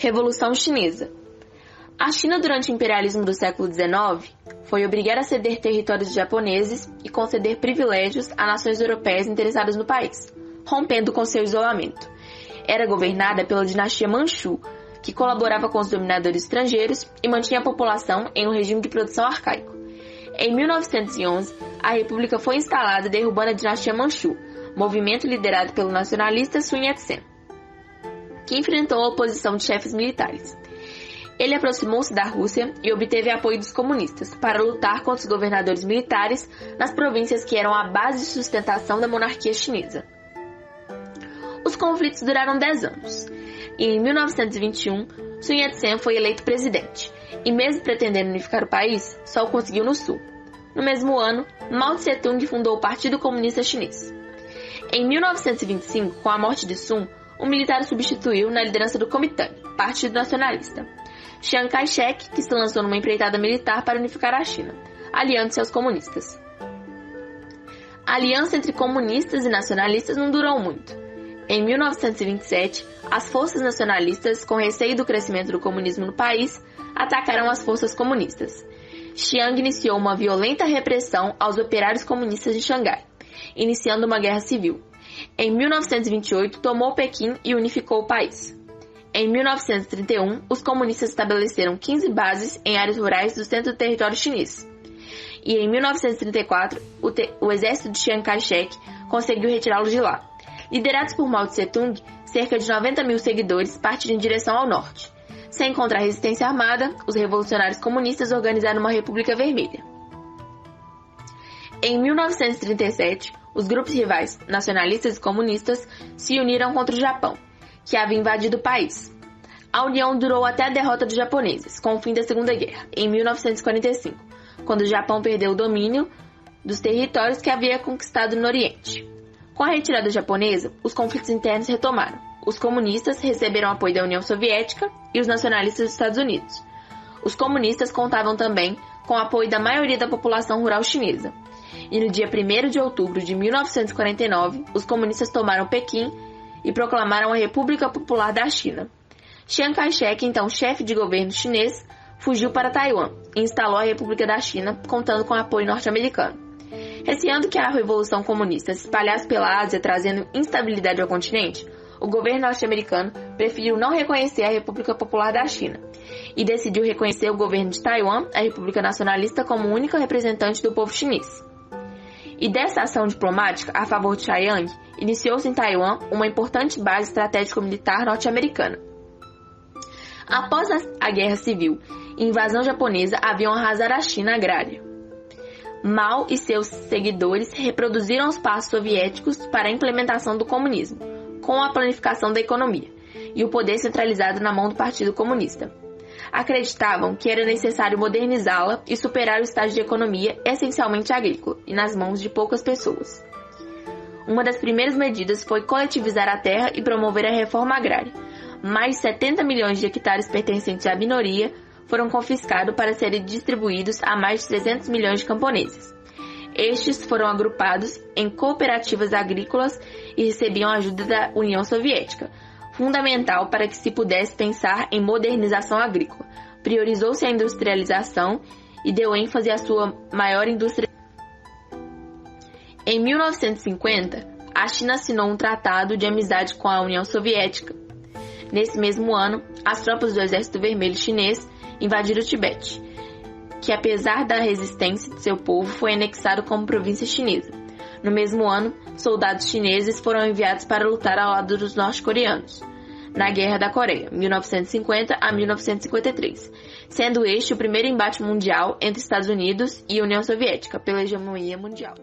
Revolução Chinesa. A China, durante o imperialismo do século XIX, foi obrigada a ceder territórios japoneses e conceder privilégios a nações europeias interessadas no país, rompendo com seu isolamento. Era governada pela dinastia Manchu, que colaborava com os dominadores estrangeiros e mantinha a população em um regime de produção arcaico. Em 1911, a república foi instalada derrubando a dinastia Manchu, movimento liderado pelo nacionalista Sun Yat-sen, que enfrentou a oposição de chefes militares. Ele aproximou-se da Rússia e obteve apoio dos comunistas para lutar contra os governadores militares nas províncias que eram a base de sustentação da monarquia chinesa. Os conflitos duraram 10 anos, e em 1921, Sun Yat-sen foi eleito presidente, e mesmo pretendendo unificar o país, só o conseguiu no sul. No mesmo ano, Mao Tse-tung fundou o Partido Comunista Chinês. Em 1925, com a morte de Sun, um militar o substituiu na liderança do Kuomintang, Partido Nacionalista. Chiang Kai-shek, que se lançou numa empreitada militar para unificar a China, aliando-se aos comunistas. A aliança entre comunistas e nacionalistas não durou muito. Em 1927, as forças nacionalistas, com receio do crescimento do comunismo no país, atacaram as forças comunistas. Chiang iniciou uma violenta repressão aos operários comunistas de Xangai, iniciando uma guerra civil. Em 1928, tomou Pequim e unificou o país. Em 1931, os comunistas estabeleceram 15 bases em áreas rurais do centro do território chinês. E em 1934, o exército de Chiang Kai-shek conseguiu retirá-los de lá. Liderados por Mao Tse-tung, cerca de 90 mil seguidores partiram em direção ao norte. Sem encontrar resistência armada, os revolucionários comunistas organizaram uma República Vermelha. Em 1937, os grupos rivais, nacionalistas e comunistas, se uniram contra o Japão, que havia invadido o país. A união durou até a derrota dos japoneses, com o fim da Segunda Guerra, em 1945, quando o Japão perdeu o domínio dos territórios que havia conquistado no Oriente. Com a retirada japonesa, os conflitos internos retomaram. Os comunistas receberam apoio da União Soviética e os nacionalistas dos Estados Unidos. Os comunistas contavam também com o apoio da maioria da população rural chinesa. E no dia 1º de outubro de 1949, os comunistas tomaram Pequim e proclamaram a República Popular da China. Chiang Kai-shek, então chefe de governo chinês, fugiu para Taiwan e instalou a República da China, contando com apoio norte-americano. Receando que a Revolução Comunista se espalhasse pela Ásia, trazendo instabilidade ao continente, o governo norte-americano preferiu não reconhecer a República Popular da China e decidiu reconhecer o governo de Taiwan, a República Nacionalista, como único representante do povo chinês. E dessa ação diplomática a favor de Chiang, iniciou-se em Taiwan uma importante base estratégico-militar norte-americana. Após a Guerra Civil e invasão japonesa haviam arrasado a China agrária. Mao e seus seguidores reproduziram os passos soviéticos para a implementação do comunismo, com a planificação da economia e o poder centralizado na mão do Partido Comunista. Acreditavam que era necessário modernizá-la e superar o estágio de economia essencialmente agrícola e nas mãos de poucas pessoas. Uma das primeiras medidas foi coletivizar a terra e promover a reforma agrária. Mais de 70 milhões de hectares pertencentes à minoria foram confiscados para serem distribuídos a mais de 300 milhões de camponeses. Estes foram agrupados em cooperativas agrícolas e recebiam ajuda da União Soviética, fundamental para que se pudesse pensar em modernização agrícola. Priorizou-se a industrialização e deu ênfase à sua maior indústria. Em 1950, a China assinou um tratado de amizade com a União Soviética. Nesse mesmo ano, as tropas do Exército Vermelho Chinês invadiram o Tibete, que apesar da resistência de seu povo foi anexado como província chinesa. No mesmo ano, soldados chineses foram enviados para lutar ao lado dos norte-coreanos, na Guerra da Coreia, 1950 a 1953, sendo este o primeiro embate mundial entre Estados Unidos e União Soviética pela hegemonia mundial.